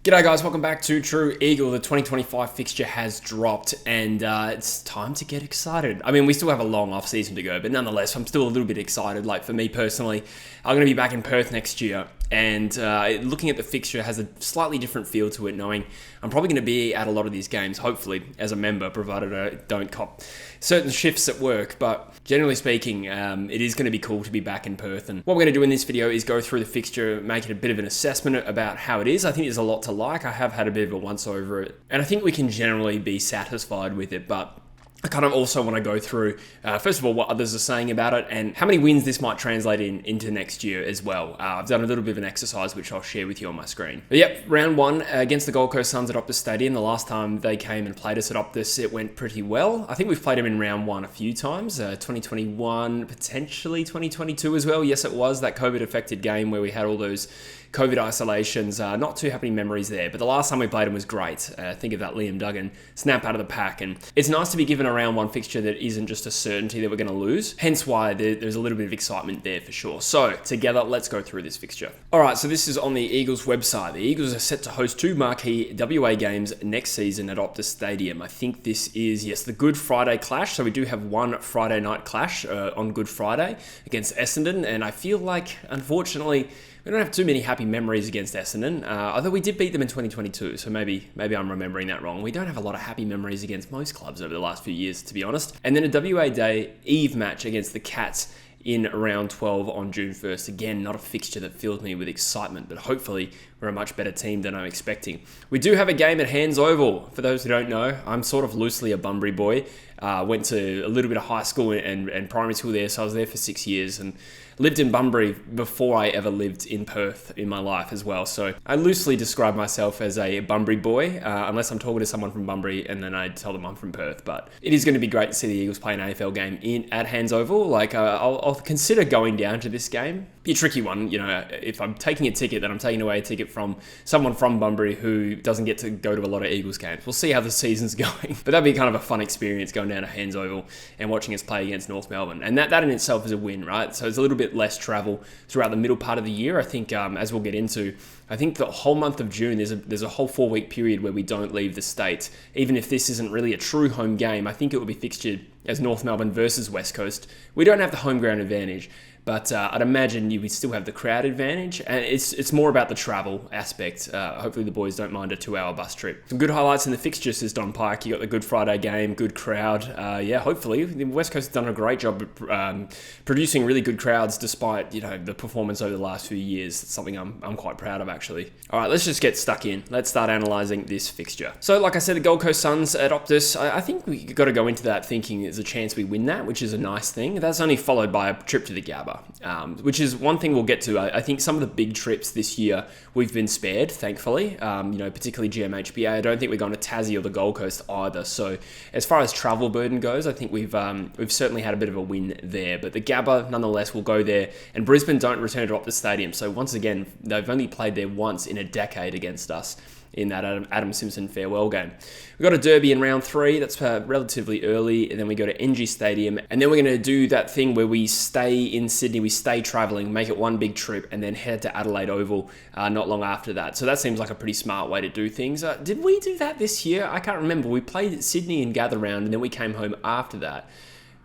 G'day guys, welcome back to True Eagle. The 2025 fixture has dropped and it's time to get excited. I mean, we still have a long off season to go, but nonetheless, I'm still a little bit excited. Like for me personally, I'm going to be back in Perth next year and looking at the fixture has a slightly different feel to it, knowing I'm probably going to be at a lot of these games, hopefully as a member, provided I don't cop certain shifts at work. But generally speaking, it is going to be cool to be back in Perth. And what we're going to do in this video is go through the fixture, make it a bit of an assessment about how it is. I think there's a lot to like. I have had a bit of a once over it, and I think we can generally be satisfied with it, but I kind of also want to go through, first of all, what others are saying about it and how many wins this might translate into next year as well. I've done a little bit of an exercise, which I'll share with you on my screen. But yep, round one against the Gold Coast Suns at Optus Stadium. The last time they came and played us at Optus, it went pretty well. I think we've played them in round one a few times, 2021, potentially 2022 as well. Yes, it was that COVID-affected game where we had all those COVID isolations. Not too happy memories there, but the last time we played them was great. Think of that Liam Duggan snap out of the pack, and it's nice to be given a round one fixture that isn't just a certainty that we're going to lose, hence why there's a little bit of excitement there for sure. So together, let's go through this fixture. Alright, so this is on the Eagles website. The Eagles are set to host two marquee WA games next season at Optus Stadium. I think this is, yes, the Good Friday clash, so we do have one Friday night clash on Good Friday against Essendon, and I feel like, unfortunately, we don't have too many happy memories against Essendon, although we did beat them in 2022, so maybe I'm remembering that wrong. We don't have a lot of happy memories against most clubs over the last few years, to be honest. And then a WA Day Eve match against the Cats in round 12 on June 1st. Again, not a fixture that fills me with excitement, but hopefully we're a much better team than I'm expecting. We do have a game at Hands Oval. For those who don't know, I'm sort of loosely a Bunbury boy. Went to a little bit of high school and primary school there, so I was there for 6 years and lived in Bunbury before I ever lived in Perth in my life as well. So I loosely describe myself as a Bunbury boy, unless I'm talking to someone from Bunbury and then I tell them I'm from Perth. But it is going to be great to see the Eagles play an AFL game at Hands Oval. Like I'll consider going down to this game. Be a tricky one, you know. If I'm taking a ticket, then I'm taking away a ticket from someone from Bunbury who doesn't get to go to a lot of Eagles games. We'll see how the season's going, but that'd be kind of a fun experience going down to Hands Oval and watching us play against North Melbourne. And that in itself is a win, right? So it's a little bit less travel throughout the middle part of the year. I think, as we'll get into, I think the whole month of June, there's a whole 4-week period where we don't leave the state. Even if this isn't really a true home game, I think it will be fixtured as North Melbourne versus West Coast. We don't have the home ground advantage, but I'd imagine you would still have the crowd advantage, and it's more about the travel aspect. Hopefully the boys don't mind a 2-hour bus trip. Some good highlights in the fixture, says Don Pike. You got the Good Friday game, good crowd. Yeah, hopefully the West Coast has done a great job producing really good crowds despite, you know, the performance over the last few years. It's something I'm quite proud of, actually. All right, let's just get stuck in. Let's start analysing this fixture. So like I said, the Gold Coast Suns at Optus, I think we got to go into that thinking there's a chance we win that, which is a nice thing. That's only followed by a trip to the Gabba. Which is one thing we'll get to. I think some of the big trips this year we've been spared, thankfully. Particularly GMHBA. I don't think we're going to Tassie or the Gold Coast either. So as far as travel burden goes, I think we've certainly had a bit of a win there. But the Gabba, nonetheless, will go there. And Brisbane don't return to Optus Stadium. So once again, they've only played there once in a decade against us in that Adam Simpson farewell game. We've got a derby in round 3, that's relatively early, and then we go to NG Stadium, and then we're going to do that thing where we stay in Sydney, we stay travelling, make it one big trip, and then head to Adelaide Oval not long after that. So that seems like a pretty smart way to do things. Did we do that this year? I can't remember. We played Sydney in Gather Round, and then we came home after that.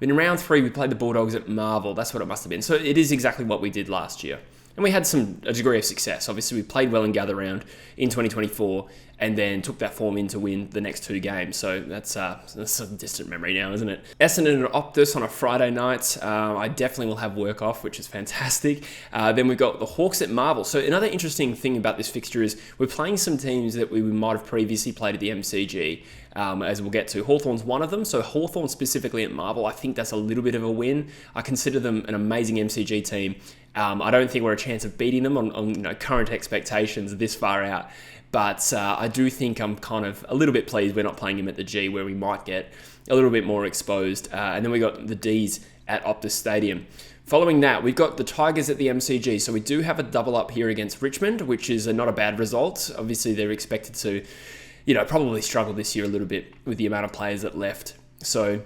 But in round 3, we played the Bulldogs at Marvel. That's what it must have been. So it is exactly what we did last year. And we had a degree of success. Obviously, we played well in Gather Round in 2024 and then took that form in to win the next 2 games. So that's a distant memory now, isn't it? Essendon and Optus on a Friday night. I definitely will have work off, which is fantastic. Then we've got the Hawks at Marvel. So another interesting thing about this fixture is we're playing some teams that we might have previously played at the MCG. As we'll get to. Hawthorn's one of them, so Hawthorn specifically at Marvel, I think that's a little bit of a win. I consider them an amazing MCG team. I don't think we're a chance of beating them on current expectations this far out, but I do think I'm kind of a little bit pleased we're not playing him at the G, where we might get a little bit more exposed. And then we got the Ds at Optus Stadium. Following that, we've got the Tigers at the MCG, so we do have a double up here against Richmond, which is not a bad result. Obviously, they're expected to probably struggle this year a little bit with the amount of players that left. So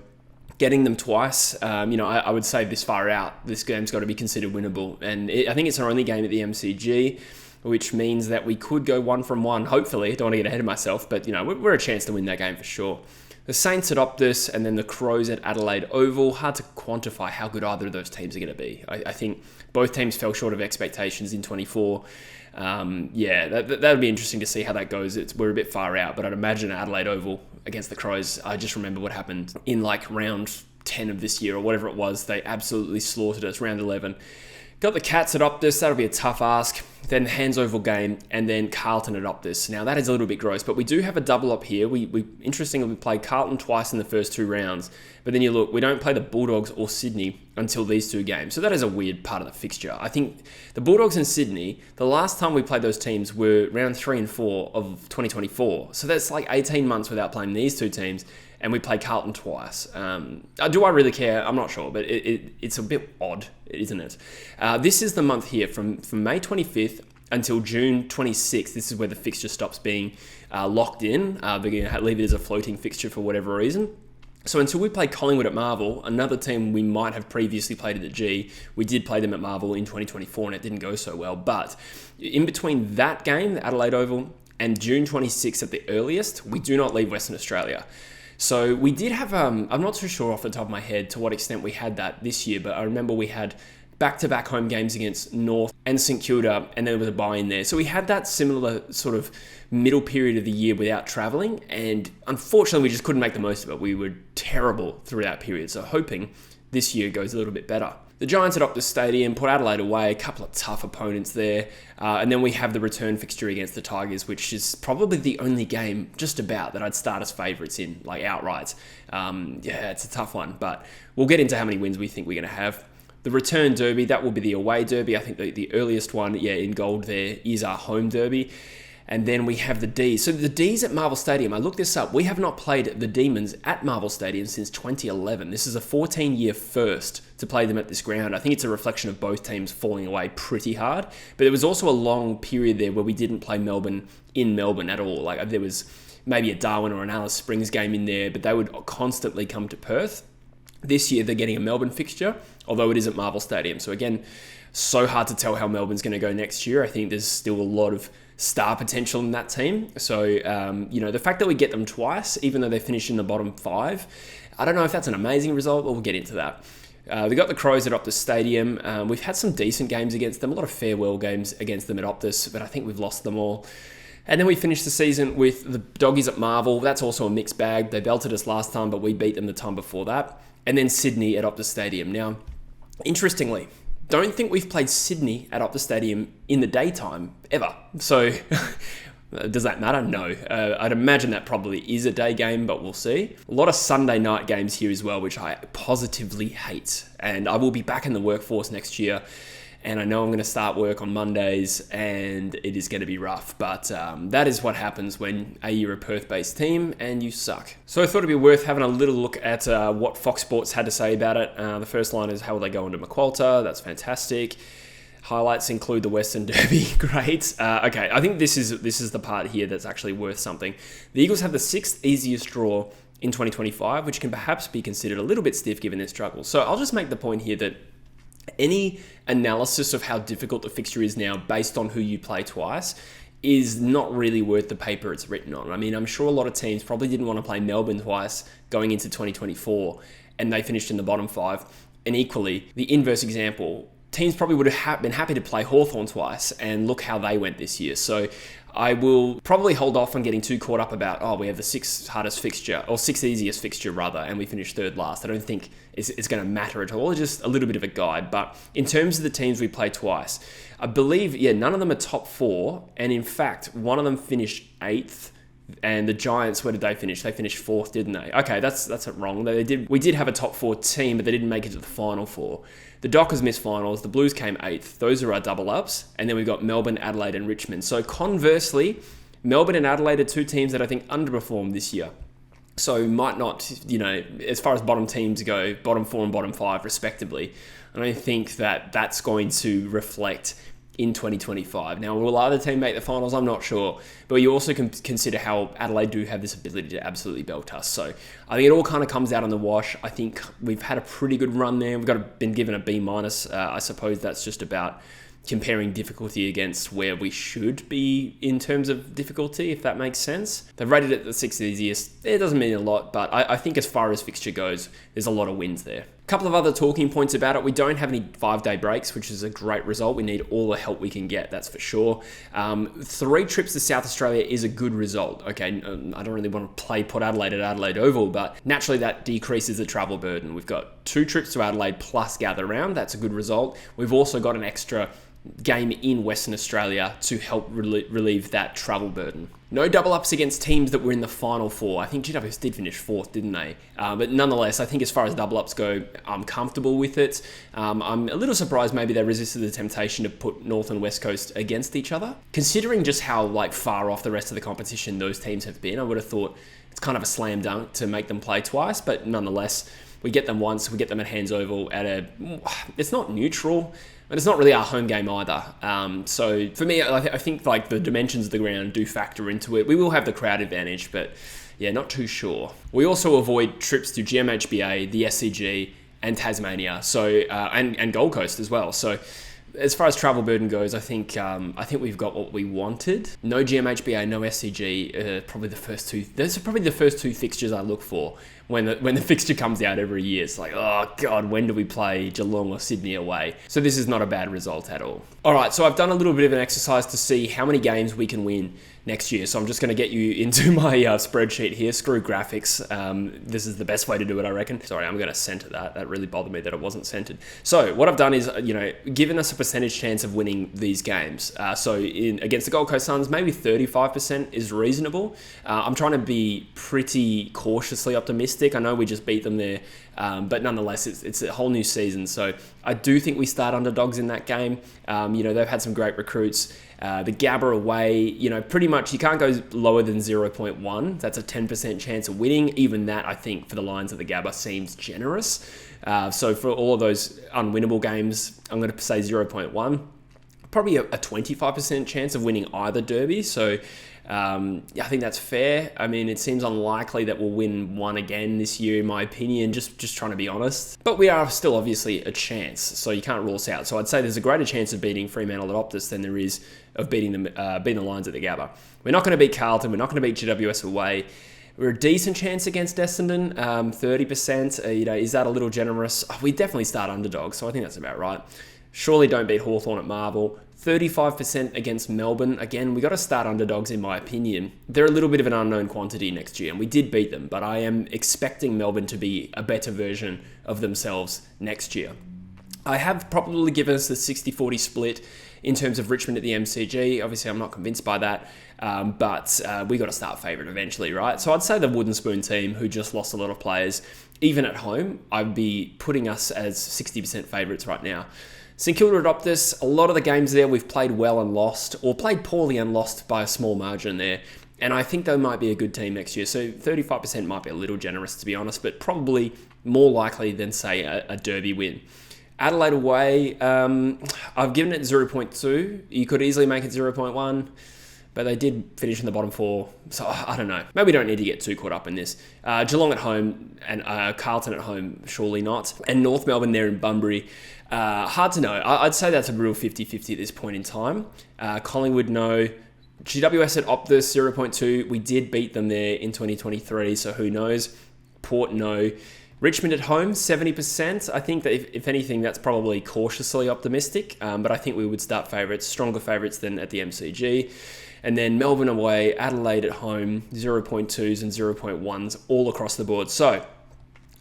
getting them twice, I would say this far out, this game's got to be considered winnable. And I think it's our only game at the MCG. which means that we could go 1 from 1, hopefully. Don't want to get ahead of myself, but, we're a chance to win that game for sure. The Saints at Optus and then the Crows at Adelaide Oval. Hard to quantify how good either of those teams are going to be. I think both teams fell short of expectations in 24. That'll be interesting to see how that goes. We're a bit far out, but I'd imagine Adelaide Oval against the Crows. I just remember what happened in round 10 of this year or whatever it was. They absolutely slaughtered us, round 11. Got the Cats at Optus. That'll be a tough ask. Then the Hands Oval game, and then Carlton at Optus. Now, that is a little bit gross, but we do have a double up here. Interestingly, we played Carlton twice in the first 2 rounds, but then you look, we don't play the Bulldogs or Sydney until these 2 games. So that is a weird part of the fixture. I think the Bulldogs and Sydney, the last time we played those teams were round 3 and 4 of 2024. So that's 18 months without playing these 2 teams, and we played Carlton twice. Do I really care? I'm not sure, but it's a bit odd, isn't it? This is the month here from May 25th until June 26th. This is where the fixture stops being locked in. They're going to leave it as a floating fixture for whatever reason. So until we play Collingwood at Marvel, another team we might have previously played at the G, we did play them at Marvel in 2024 and it didn't go so well. But in between that game, the Adelaide Oval, and June 26th at the earliest, we do not leave Western Australia. So we did have, I'm not too sure off the top of my head to what extent we had that this year, but I remember we had back-to-back home games against North and St Kilda, and then there was a bye in there. So we had that similar sort of middle period of the year without travelling, and unfortunately we just couldn't make the most of it. We were terrible through that period, so hoping this year goes a little bit better. The Giants at Optus Stadium, put Adelaide away, a couple of tough opponents there, and then we have the return fixture against the Tigers, which is probably the only game just about that I'd start as favourites in, outright. It's a tough one, but we'll get into how many wins we think we're going to have. The return derby, that will be the away derby. I think the earliest one, in gold there, is our home derby. And then we have the D's. So the D's at Marvel Stadium, I looked this up. We have not played the Demons at Marvel Stadium since 2011. This is a 14-year first to play them at this ground. I think it's a reflection of both teams falling away pretty hard. But there was also a long period there where we didn't play Melbourne in Melbourne at all. There was maybe a Darwin or an Alice Springs game in there, but they would constantly come to Perth. This year, they're getting a Melbourne fixture, although it is at Marvel Stadium. So again, so hard to tell how Melbourne's going to go next year. I think there's still a lot of star potential in that team. So, the fact that we get them twice, even though they finished in the bottom 5, I don't know if that's an amazing result, but we'll get into that. We got the Crows at Optus Stadium. We've had some decent games against them, a lot of farewell games against them at Optus, but I think we've lost them all. And then we finished the season with the Doggies at Marvel. That's also a mixed bag. They belted us last time, but we beat them the time before that. And then Sydney at Optus Stadium. Now, interestingly, don't think we've played Sydney at Optus Stadium in the daytime ever. So does that matter? No. I'd imagine that probably is a day game, but we'll see. A lot of Sunday night games here as well, which I positively hate. And I will be back in the workforce next year. And I know I'm going to start work on Mondays and it is going to be rough. But that is what happens when you're a Perth-based team and you suck. So I thought it'd be worth having a little look at what Fox Sports had to say about it. The first line is, how will they go into Maqualter? That's fantastic. Highlights include the Western Derby. Great. Okay, I think this is the part here that's actually worth something. The Eagles have the 6th easiest draw in 2025, which can perhaps be considered a little bit stiff given their struggles. So I'll just make the point here that any analysis of how difficult the fixture is now based on who you play twice is not really worth the paper it's written on. I mean, I'm sure a lot of teams probably didn't want to play Melbourne twice going into 2024, and they finished in the bottom 5. And equally, the inverse example, teams probably would have been happy to play Hawthorn twice, and look how they went this year. So I will probably hold off on getting too caught up about, we have the 6th hardest fixture, or 6th easiest fixture rather, and we finished 3rd last. I don't think it's going to matter at all, just a little bit of a guide. But in terms of the teams we play twice, I believe, none of them are top 4, and in fact, one of them finished 8th, and the Giants, where did they finish? They finished 4th, didn't they? Okay, that's wrong. We did have a top 4 team, but they didn't make it to the final 4. The Dockers missed finals. The Blues came 8th. Those are our double ups. And then we've got Melbourne, Adelaide, and Richmond. So conversely, Melbourne and Adelaide are 2 teams that I think underperformed this year. So might not, as far as bottom teams go, bottom 4 and bottom 5 respectively. I don't think that that's going to reflect in 2025. Now, will either team make the finals? I'm not sure. But you also can consider how Adelaide do have this ability to absolutely belt us. So I think it all kind of comes out on the wash. I think we've had a pretty good run there. Been given a B-. I suppose that's just about comparing difficulty against where we should be in terms of difficulty, if that makes sense. They've rated it the 6th easiest. It doesn't mean a lot, but I think as far as fixture goes, there's a lot of wins there. A couple of other talking points about it. We don't have any 5-day breaks, which is a great result. We need all the help we can get, that's for sure. 3 trips to South Australia is a good result. Okay, I don't really want to play Port Adelaide at Adelaide Oval, but naturally that decreases the travel burden. We've got 2 trips to Adelaide plus gather round. That's a good result. We've also got an extra game in Western Australia to help relieve that travel burden. No double ups against teams that were in the final 4. I think GWS did finish 4th, didn't they? But nonetheless, I think as far as double ups go, I'm comfortable with it. I'm a little surprised maybe they resisted the temptation to put North and West Coast against each other. Considering just how far off the rest of the competition those teams have been, I would have thought it's kind of a slam dunk to make them play twice, but nonetheless, we get them once, we get them at Hands Oval it's not neutral, but it's not really our home game either. So for me, I think the dimensions of the ground do factor into it. We will have the crowd advantage, but yeah, not too sure. We also avoid trips to GMHBA, the SCG, and Tasmania, so and Gold Coast as well. So as far as travel burden goes, I think we've got what we wanted. No GMHBA, no SCG. Probably the first two. Those are probably the first 2 fixtures I look for when the fixture comes out every year. It's like, oh God, when do we play Geelong or Sydney away? So this is not a bad result at all. All right, so I've done a little bit of an exercise to see how many games we can win next year. So I'm just going to get you into my spreadsheet here. Screw graphics. This is the best way to do it, I reckon. Sorry, I'm going to center that. That really bothered me that it wasn't centered. So what I've done is, given us a percentage chance of winning these games. Against the Gold Coast Suns, maybe 35% is reasonable. I'm trying to be pretty cautiously optimistic. I know we just beat them there, but nonetheless, it's a whole new season. So I do think we start underdogs in that game. They've had some great recruits. The Gabba away, pretty much you can't go lower than 0.1. That's a 10% chance of winning. Even that, I think, for the Lions of the Gabba seems generous. So for all of those unwinnable games, I'm going to say 0.1. Probably a 25% chance of winning either derby. So I think that's fair. I mean, it seems unlikely that we'll win one again this year, in my opinion, just trying to be honest. But we are still obviously a chance, so you can't rule us out. So I'd say there's a greater chance of beating Fremantle at Optus than there is of beating the Lions at the Gabba. We're not going to beat Carlton. We're not going to beat GWS away. We're a decent chance against Essendon, 30%. Is that a little generous? We definitely start underdogs, so I think that's about right. Surely don't beat Hawthorn at Marvel. 35% against Melbourne. Again, we got to start underdogs in my opinion. They're a little bit of an unknown quantity next year, and we did beat them, but I am expecting Melbourne to be a better version of themselves next year. I have probably given us the 60-40 split in terms of Richmond at the MCG. Obviously, I'm not convinced by that, but we got to start favourite eventually, right? So I'd say the Wooden Spoon team, who just lost a lot of players, even at home, I'd be putting us as 60% favourites right now. St Kilda at Optus, a lot of the games there we've played well and lost, or played poorly and lost by a small margin there. And I think they might be a good team next year. So 35% might be a little generous, to be honest, but probably more likely than, say, a derby win. Adelaide away, I've given it 0.2. You could easily make it 0.1, but they did finish in the bottom 4. So I don't know. Maybe we don't need to get too caught up in this. Geelong at home and Carlton at home, surely not. And North Melbourne there in Bunbury. Hard to know. I'd say that's a real 50-50 at this point in time. Collingwood, no. GWS at Optus, 0.2. We did beat them there in 2023, so who knows. Port, no. Richmond at home, 70%. I think that if anything, that's probably cautiously optimistic, but I think we would start favourites, stronger favourites than at the MCG. And then Melbourne away, Adelaide at home, 0.2s and 0.1s all across the board. So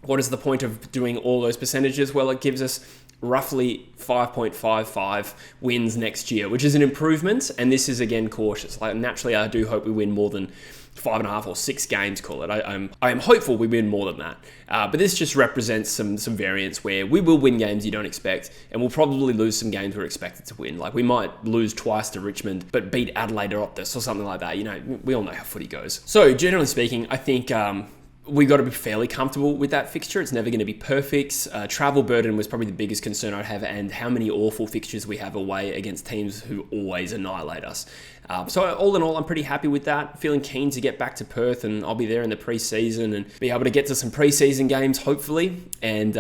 what is the point of doing all those percentages? Well, it gives us roughly 5.55 wins next year, which is an improvement. And this is, again, cautious. Naturally, I do hope we win more than 5.5 or 6 games, call it. I am hopeful we win more than that. But this just represents some variance where we will win games you don't expect, and we'll probably lose some games we're expected to win. Like we might lose twice to Richmond, but beat Adelaide or Optus or something like that. We all know how footy goes. So generally speaking, I think we got to be fairly comfortable with that fixture. It's never going to be perfect. Travel burden was probably the biggest concern I'd have, and how many awful fixtures we have away against teams who always annihilate us. So all in all, I'm pretty happy with that. Feeling keen to get back to Perth, and I'll be there in the pre-season and be able to get to some pre-season games, hopefully, and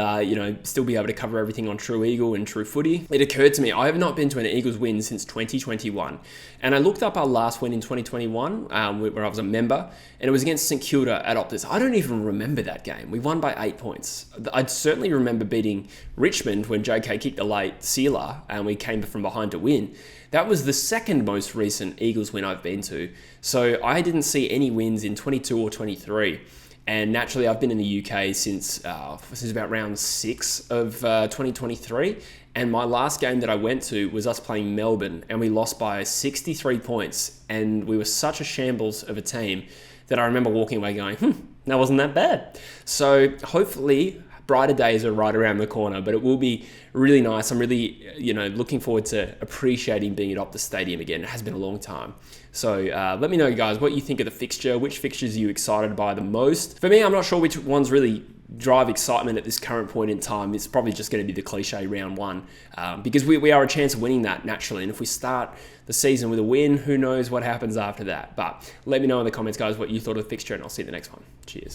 still be able to cover everything on True Eagle and True Footy. It occurred to me, I have not been to an Eagles win since 2021, and I looked up our last win in 2021, where I was a member, and it was against St Kilda at Optus. I don't even remember that game. We won by 8 points. I'd certainly remember beating Richmond when JK kicked a late sealer and we came from behind to win. That was the second most recent Eagles win I've been to. So I didn't see any wins in 22 or 23. And naturally, I've been in the UK since about round 6 of 2023. And my last game that I went to was us playing Melbourne, and we lost by 63 points. And we were such a shambles of a team that I remember walking away going, that wasn't that bad. So hopefully brighter days are right around the corner, but it will be really nice. I'm really, looking forward to appreciating being at Optus Stadium again. It has been a long time. So let me know, guys, what you think of the fixture. Which fixtures are you excited by the most? For me, I'm not sure which ones really drive excitement at this current point in time. It's probably just going to be the cliche round one, because we are a chance of winning that naturally. And if we start the season with a win, who knows what happens after that. But let me know in the comments, guys, what you thought of the fixture, and I'll see you in the next one. Cheers.